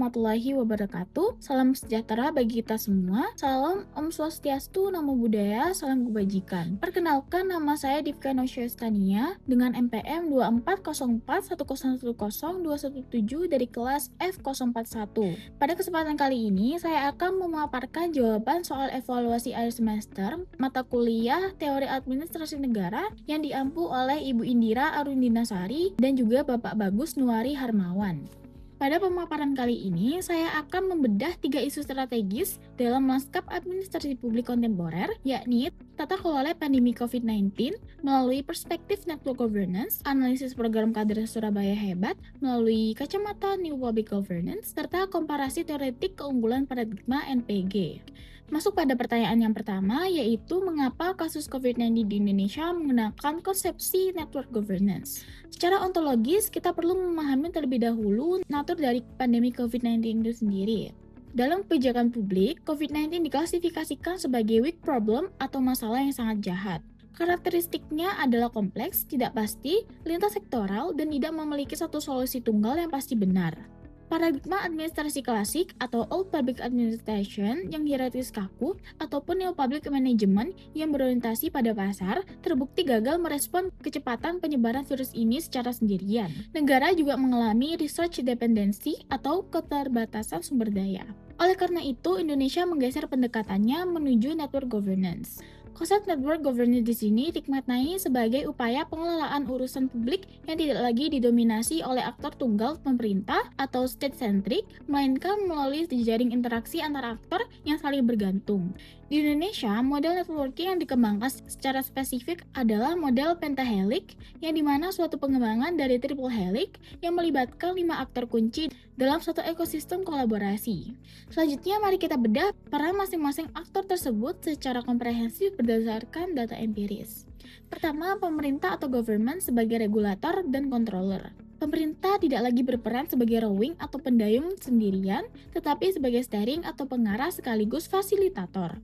warahmatullahi wabarakatuh. Salam sejahtera bagi kita semua. Salam Om Swastiastu, Namo Buddhaya, Salam Kebajikan. Perkenalkan, nama saya Divka Nosyastania dengan NPM 24041010217 dari kelas F041. Pada kesempatan kali ini, saya akan memaparkan jawaban soal evaluasi akhir semester mata kuliah Teori Administrasi Negara yang diampu oleh Ibu Indira Arundinasari dan juga Bapak Bagus Nuari Harmawan. Pada pemaparan kali ini, saya akan membedah 3 isu strategis dalam lanskap administrasi publik kontemporer, yakni tata kelola pandemi COVID-19 melalui perspektif network governance, analisis program kader Surabaya hebat melalui kacamata New Public Governance, serta komparasi teoretik keunggulan paradigma NPG. Masuk pada pertanyaan yang pertama, yaitu mengapa kasus COVID-19 di Indonesia menggunakan konsepsi network governance. Secara ontologis, kita perlu memahami terlebih dahulu natur dari pandemi COVID-19 itu sendiri. Dalam kebijakan publik, COVID-19 diklasifikasikan sebagai weak problem atau masalah yang sangat jahat. Karakteristiknya adalah kompleks, tidak pasti, lintas sektoral, dan tidak memiliki satu solusi tunggal yang pasti benar. Paradigma administrasi klasik atau Old Public Administration yang hierarkis kaku ataupun New Public Management yang berorientasi pada pasar terbukti gagal merespon kecepatan penyebaran virus ini secara sendirian. Negara juga mengalami research dependency atau keterbatasan sumber daya. Oleh karena itu, Indonesia menggeser pendekatannya menuju network governance. Konsep network governance di sini dimaknai sebagai upaya pengelolaan urusan publik yang tidak lagi didominasi oleh aktor tunggal pemerintah atau state-centric, melainkan melalui jejaring interaksi antar aktor yang saling bergantung. Di Indonesia, model networking yang dikembangkan secara spesifik adalah model pentahelix, yang dimana suatu pengembangan dari triple helix yang melibatkan 5 aktor kunci dalam suatu ekosistem kolaborasi. Selanjutnya, mari kita bedah peran masing-masing aktor tersebut secara komprehensif berdasarkan data empiris. Pertama, pemerintah atau government sebagai regulator dan controller. Pemerintah tidak lagi berperan sebagai rowing atau pendayung sendirian, tetapi sebagai steering atau pengarah sekaligus fasilitator.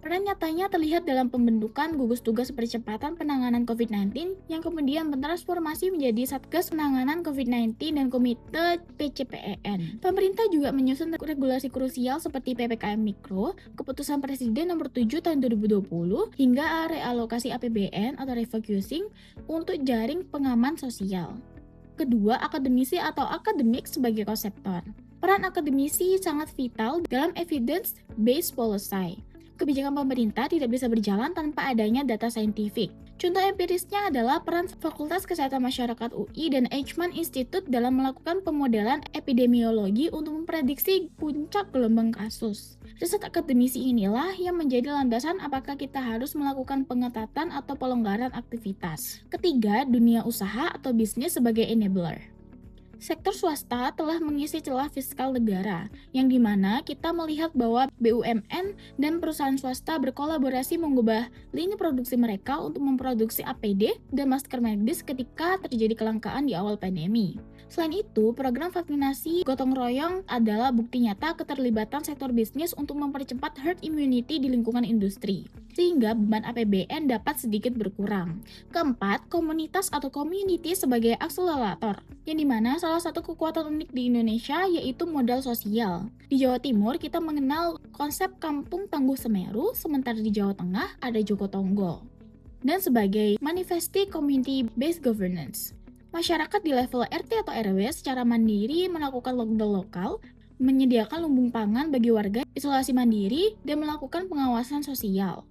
Peran nyatanya terlihat dalam pembentukan gugus tugas percepatan penanganan COVID-19 yang kemudian bertransformasi menjadi Satgas Penanganan COVID-19 dan Komite PCPEN. Pemerintah juga menyusun regulasi krusial seperti PPKM Mikro, Keputusan Presiden Nomor 7 Tahun 2020, hingga realokasi APBN atau refocusing untuk jaring pengaman sosial. Kedua, akademisi atau akademik sebagai konseptor. Peran akademisi sangat vital dalam evidence-based policy. Kebijakan pemerintah tidak bisa berjalan tanpa adanya data saintifik. Contoh empirisnya adalah peran Fakultas Kesehatan Masyarakat UI dan Eichmann Institute dalam melakukan pemodelan epidemiologi untuk memprediksi puncak gelombang kasus. Riset akademisi inilah yang menjadi landasan apakah kita harus melakukan pengetatan atau pelonggaran aktivitas. Ketiga, dunia usaha atau bisnis sebagai enabler. Sektor swasta telah mengisi celah fiskal negara, yang dimana kita melihat bahwa BUMN dan perusahaan swasta berkolaborasi mengubah lini produksi mereka untuk memproduksi APD dan masker medis ketika terjadi kelangkaan di awal pandemi. Selain itu, program vaksinasi gotong royong adalah bukti nyata keterlibatan sektor bisnis untuk mempercepat herd immunity di lingkungan industri, sehingga beban APBN dapat sedikit berkurang. Keempat, komunitas atau community sebagai akselerator, yang dimana salah satu kekuatan unik di Indonesia yaitu modal sosial. Di Jawa Timur, kita mengenal konsep kampung tangguh Semeru, sementara di Jawa Tengah ada Joko Tonggo. Dan sebagai manifesti community-based governance. Masyarakat di level RT atau RW secara mandiri melakukan lockdown lokal, menyediakan lumbung pangan bagi warga, isolasi mandiri, dan melakukan pengawasan sosial.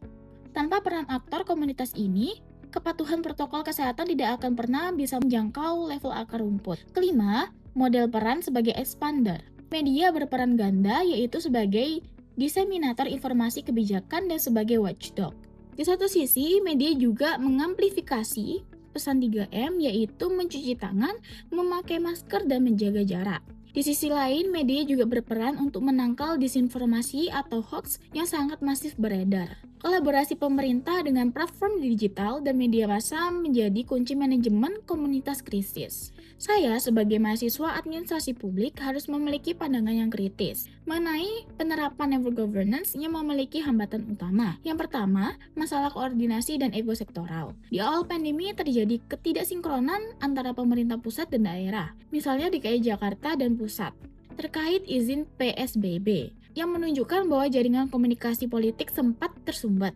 Tanpa peran aktor komunitas ini, kepatuhan protokol kesehatan tidak akan pernah bisa menjangkau level akar rumput. Kelima, model peran sebagai expander. Media berperan ganda yaitu sebagai diseminator informasi kebijakan dan sebagai watchdog. Di satu sisi, media juga mengamplifikasi pesan 3M yaitu mencuci tangan, memakai masker, dan menjaga jarak. Di sisi lain, media juga berperan untuk menangkal disinformasi atau hoax yang sangat masif beredar. Kolaborasi pemerintah dengan platform digital dan media massa menjadi kunci manajemen komunitas krisis. Saya sebagai mahasiswa administrasi publik harus memiliki pandangan yang kritis mengenai penerapan network governance yang memiliki hambatan utama. Yang pertama, masalah koordinasi dan ego sektoral. Di awal pandemi terjadi ketidaksinkronan antara pemerintah pusat dan daerah, misalnya DKI Jakarta dan pusat. terkait izin PSBB, yang menunjukkan bahwa jaringan komunikasi politik sempat tersumbat.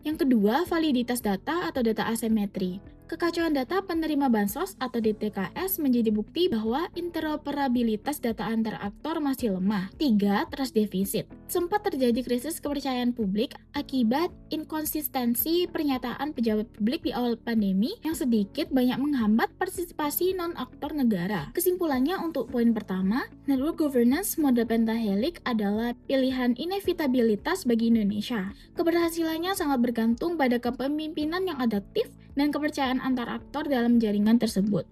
Yang kedua, validitas data atau data asimetri. Kekacauan data penerima bansos atau DTKS menjadi bukti bahwa interoperabilitas data antar aktor masih lemah. 3. Trust deficit. Sempat terjadi krisis kepercayaan publik akibat inkonsistensi pernyataan pejabat publik di awal pandemi yang sedikit banyak menghambat partisipasi non-aktor negara. Kesimpulannya untuk poin pertama, network governance model pentahelix adalah pilihan inevitabilitas bagi Indonesia. Keberhasilannya sangat bergantung pada kepemimpinan yang adaptif dan kepercayaan antar aktor dalam jaringan tersebut.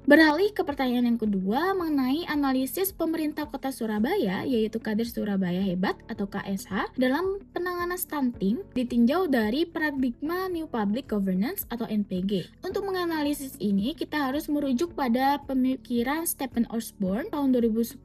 Beralih ke pertanyaan yang kedua mengenai analisis pemerintah kota Surabaya, yaitu Kader Surabaya Hebat atau KSH, dalam penanganan stunting ditinjau dari paradigma New Public Governance atau NPG. Untuk menganalisis ini, kita harus merujuk pada pemikiran Stephen Osborne tahun 2010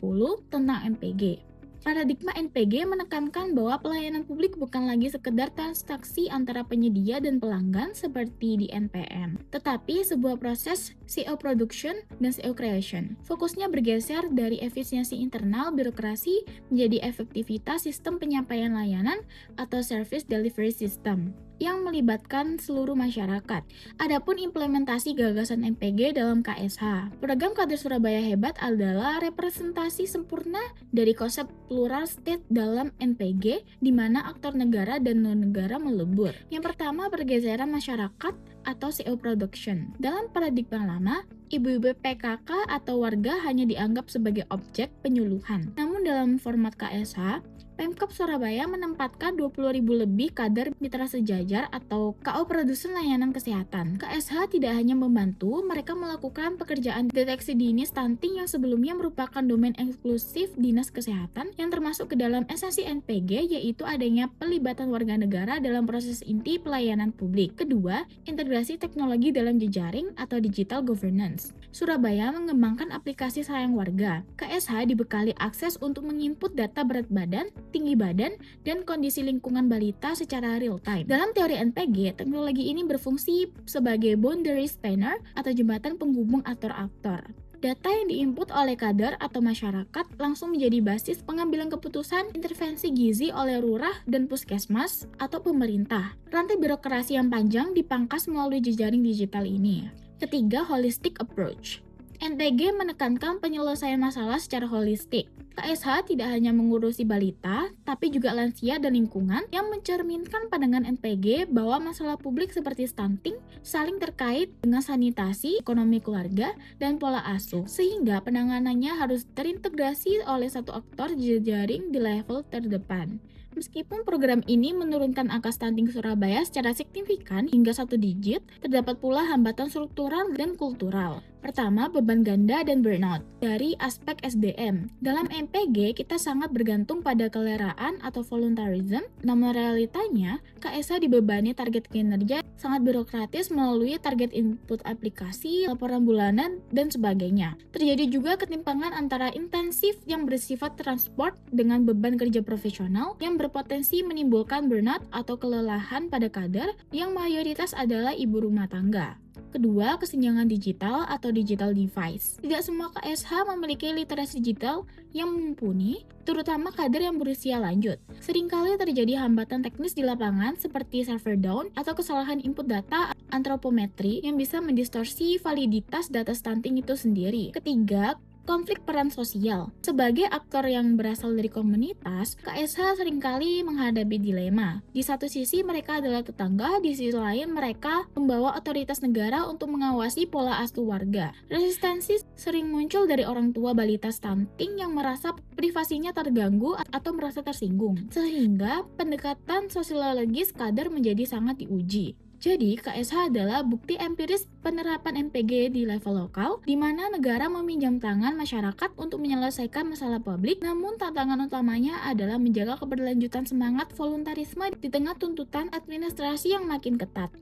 tentang NPG. Paradigma NPG menekankan bahwa pelayanan publik bukan lagi sekedar transaksi antara penyedia dan pelanggan seperti di NPM, tetapi sebuah proses CO production dan CO creation. Fokusnya bergeser dari efisiensi internal birokrasi menjadi efektivitas sistem penyampaian layanan atau service delivery system yang melibatkan seluruh masyarakat. Adapun implementasi gagasan NPG dalam KSH, program Kader Surabaya Hebat adalah representasi sempurna dari konsep plural state dalam NPG, di mana aktor negara dan non-negara melebur. Yang pertama, pergeseran masyarakat atau CO production. Dalam paradigma lama, ibu-ibu PKK atau warga hanya dianggap sebagai objek penyuluhan. Namun dalam format KSH, Pemkab Surabaya menempatkan 20.000 lebih kader mitra sejajar atau KO produsen layanan kesehatan. KSH tidak hanya membantu, mereka melakukan pekerjaan deteksi dini stunting yang sebelumnya merupakan domain eksklusif Dinas Kesehatan yang termasuk ke dalam esensi NPG, yaitu adanya pelibatan warga negara dalam proses inti pelayanan publik. Kedua, integrasi teknologi dalam jejaring atau digital governance. Surabaya mengembangkan aplikasi sayang warga. KSH dibekali akses untuk menginput data berat badan, tinggi badan, dan kondisi lingkungan balita secara real time. Dalam teori NPG, teknologi ini berfungsi sebagai boundary spanner atau jembatan penghubung aktor-aktor. Data yang diinput oleh kader atau masyarakat langsung menjadi basis pengambilan keputusan intervensi gizi oleh lurah dan puskesmas atau pemerintah. Rantai birokrasi yang panjang dipangkas melalui jejaring digital ini. Ketiga, holistic approach. NPG menekankan penyelesaian masalah secara holistik. KSH tidak hanya mengurusi balita, tapi juga lansia dan lingkungan yang mencerminkan pandangan NPG bahwa masalah publik seperti stunting saling terkait dengan sanitasi, ekonomi keluarga, dan pola asuh, sehingga penanganannya harus terintegrasi oleh satu aktor jejaring di level terdepan. Meskipun program ini menurunkan angka stunting Surabaya secara signifikan hingga 1 digit, terdapat pula hambatan struktural dan kultural. Pertama, beban ganda dan burnout. Dari aspek SDM, dalam MPG kita sangat bergantung pada keleraan atau voluntarism, namun realitanya KSH dibebani target kinerja sangat birokratis melalui target input aplikasi, laporan bulanan, dan sebagainya. Terjadi juga ketimpangan antara intensif yang bersifat transport dengan beban kerja profesional yang berpotensi menimbulkan burnout atau kelelahan pada kader yang mayoritas adalah ibu rumah tangga. Kedua, kesenjangan digital atau digital device. Tidak semua KSH memiliki literasi digital yang mumpuni, terutama kader yang berusia lanjut. Seringkali terjadi hambatan teknis di lapangan seperti server down atau kesalahan input data antropometri yang bisa mendistorsi validitas data stunting itu sendiri. Ketiga, konflik peran sosial. Sebagai aktor yang berasal dari komunitas, KSH seringkali menghadapi dilema. Di satu sisi mereka adalah tetangga, di sisi lain mereka membawa otoritas negara untuk mengawasi pola asuh warga. Resistensi sering muncul dari orang tua balita stunting yang merasa privasinya terganggu atau merasa tersinggung. Sehingga pendekatan sosiologis kader menjadi sangat diuji. Jadi, KSH adalah bukti empiris penerapan NPG di level lokal, di mana negara meminjam tangan masyarakat untuk menyelesaikan masalah publik, namun tantangan utamanya adalah menjaga keberlanjutan semangat voluntarisme di tengah tuntutan administrasi yang makin ketat.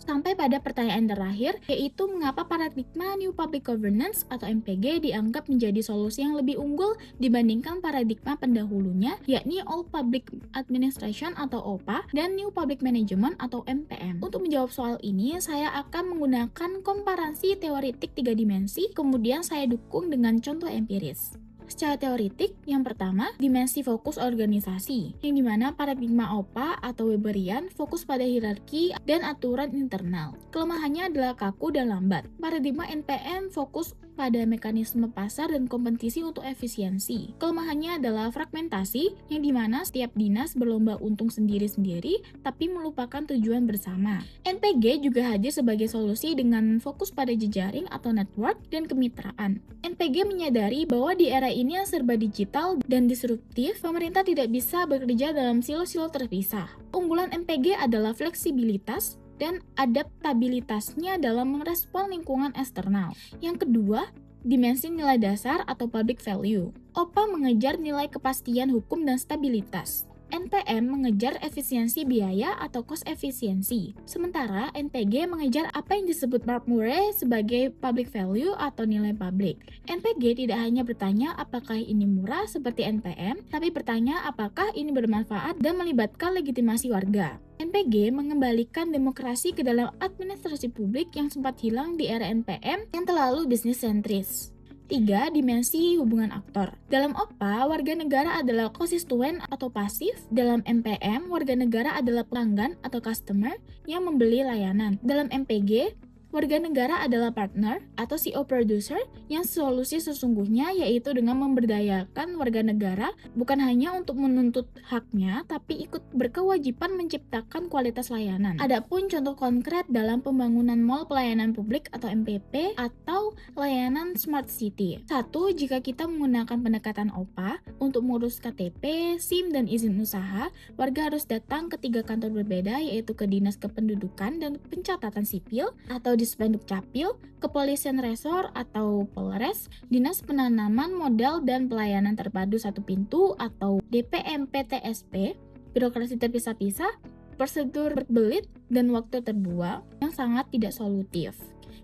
Sampai pada pertanyaan terakhir, yaitu mengapa paradigma New Public Governance atau MPG dianggap menjadi solusi yang lebih unggul dibandingkan paradigma pendahulunya, yakni Old Public Administration atau OPA dan New Public Management atau MPM. Untuk menjawab soal ini, saya akan menggunakan komparasi teoretik 3 dimensi, kemudian saya dukung dengan contoh empiris. Secara teoritik, yang pertama, dimensi fokus organisasi, yang dimana paradigma OPA atau Weberian fokus pada hierarki dan aturan internal. Kelemahannya adalah kaku dan lambat. Paradigma NPM fokus pada mekanisme pasar dan kompetisi untuk efisiensi. Kelemahannya adalah fragmentasi, yang dimana setiap dinas berlomba untung sendiri-sendiri, tapi melupakan tujuan bersama. NPG juga hadir sebagai solusi dengan fokus pada jejaring atau network dan kemitraan. NPG menyadari bahwa di era ini yang serba digital dan disruptif, pemerintah tidak bisa bekerja dalam silo-silo terpisah. Unggulan NPG adalah fleksibilitas dan adaptabilitasnya dalam merespon lingkungan eksternal. Yang kedua, dimensi nilai dasar atau public value. OPA mengejar nilai kepastian hukum dan stabilitas. NPM mengejar efisiensi biaya atau cost efisiensi. Sementara NPG mengejar apa yang disebut Mark Murray sebagai public value atau nilai publik. NPG tidak hanya bertanya apakah ini murah seperti NPM, tapi bertanya apakah ini bermanfaat dan melibatkan legitimasi warga. NPG mengembalikan demokrasi ke dalam administrasi publik yang sempat hilang di era NPM yang terlalu bisnis sentris. 3. Dimensi hubungan aktor. Dalam OPA, warga negara adalah konstituen atau pasif. Dalam NPM, warga negara adalah pelanggan atau customer yang membeli layanan. Dalam MPG, warga negara adalah partner atau CO producer yang solusi sesungguhnya yaitu dengan memberdayakan warga negara bukan hanya untuk menuntut haknya tapi ikut berkewajiban menciptakan kualitas layanan. Adapun contoh konkret dalam pembangunan mall pelayanan publik atau MPP atau layanan smart city. 1. Jika kita menggunakan pendekatan OPA untuk mengurus KTP, SIM, dan izin usaha, warga harus datang ke 3 kantor berbeda yaitu ke Dinas Kependudukan dan Pencatatan Sipil atau Dispenduk Capil, Kepolisian Resor atau Polres, Dinas Penanaman Modal dan Pelayanan Terpadu Satu Pintu atau DPMPTSP, birokrasi terpisah-pisah, prosedur berbelit, dan waktu terbuang yang sangat tidak solutif.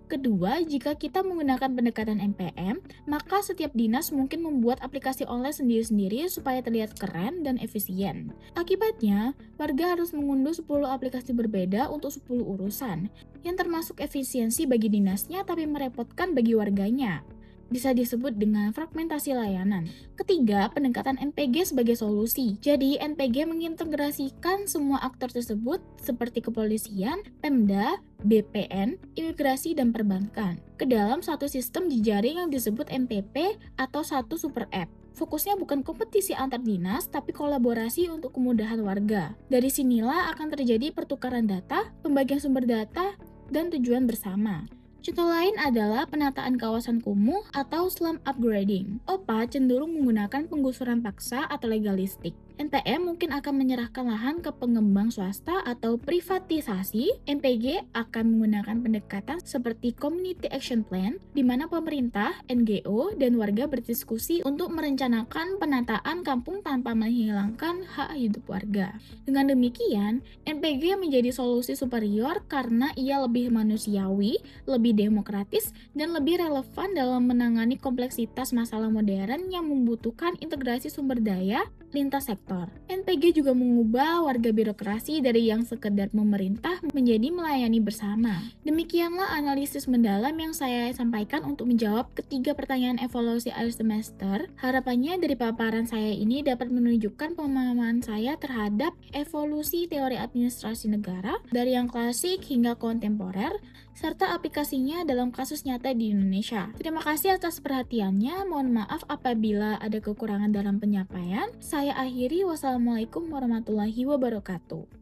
Kedua, jika kita menggunakan pendekatan NPM, maka setiap dinas mungkin membuat aplikasi online sendiri-sendiri supaya terlihat keren dan efisien. Akibatnya, warga harus mengunduh 10 aplikasi berbeda untuk 10 urusan, yang termasuk efisiensi bagi dinasnya tapi merepotkan bagi warganya. Bisa disebut dengan fragmentasi layanan. Ketiga, pendekatan NPG sebagai solusi. Jadi, NPG mengintegrasikan semua aktor tersebut seperti kepolisian, Pemda, BPN, imigrasi, dan perbankan ke dalam satu sistem jejaring yang disebut MPP atau satu super app. Fokusnya bukan kompetisi antar dinas, tapi kolaborasi untuk kemudahan warga. Dari sinilah akan terjadi pertukaran data, pembagian sumber data, dan tujuan bersama. Contoh lain adalah penataan kawasan kumuh atau slum upgrading. OPA cenderung menggunakan penggusuran paksa atau legalistik. NPM mungkin akan menyerahkan lahan ke pengembang swasta atau privatisasi. MPG akan menggunakan pendekatan seperti Community Action Plan, di mana pemerintah, NGO, dan warga berdiskusi untuk merencanakan penataan kampung tanpa menghilangkan hak hidup warga. Dengan demikian, NPG menjadi solusi superior karena ia lebih manusiawi, lebih demokratis, dan lebih relevan dalam menangani kompleksitas masalah modern yang membutuhkan integrasi sumber daya lintas sektor. NPG juga mengubah warga birokrasi dari yang sekedar memerintah menjadi melayani bersama. Demikianlah analisis mendalam yang saya sampaikan untuk menjawab ketiga pertanyaan evaluasi akhir semester. Harapannya dari paparan saya ini dapat menunjukkan pemahaman saya terhadap evolusi teori administrasi negara dari yang klasik hingga kontemporer, serta aplikasinya dalam kasus nyata di Indonesia. Terima kasih atas perhatiannya. Mohon maaf apabila ada kekurangan dalam penyampaian. Saya akhiri. Wassalamualaikum warahmatullahi wabarakatuh.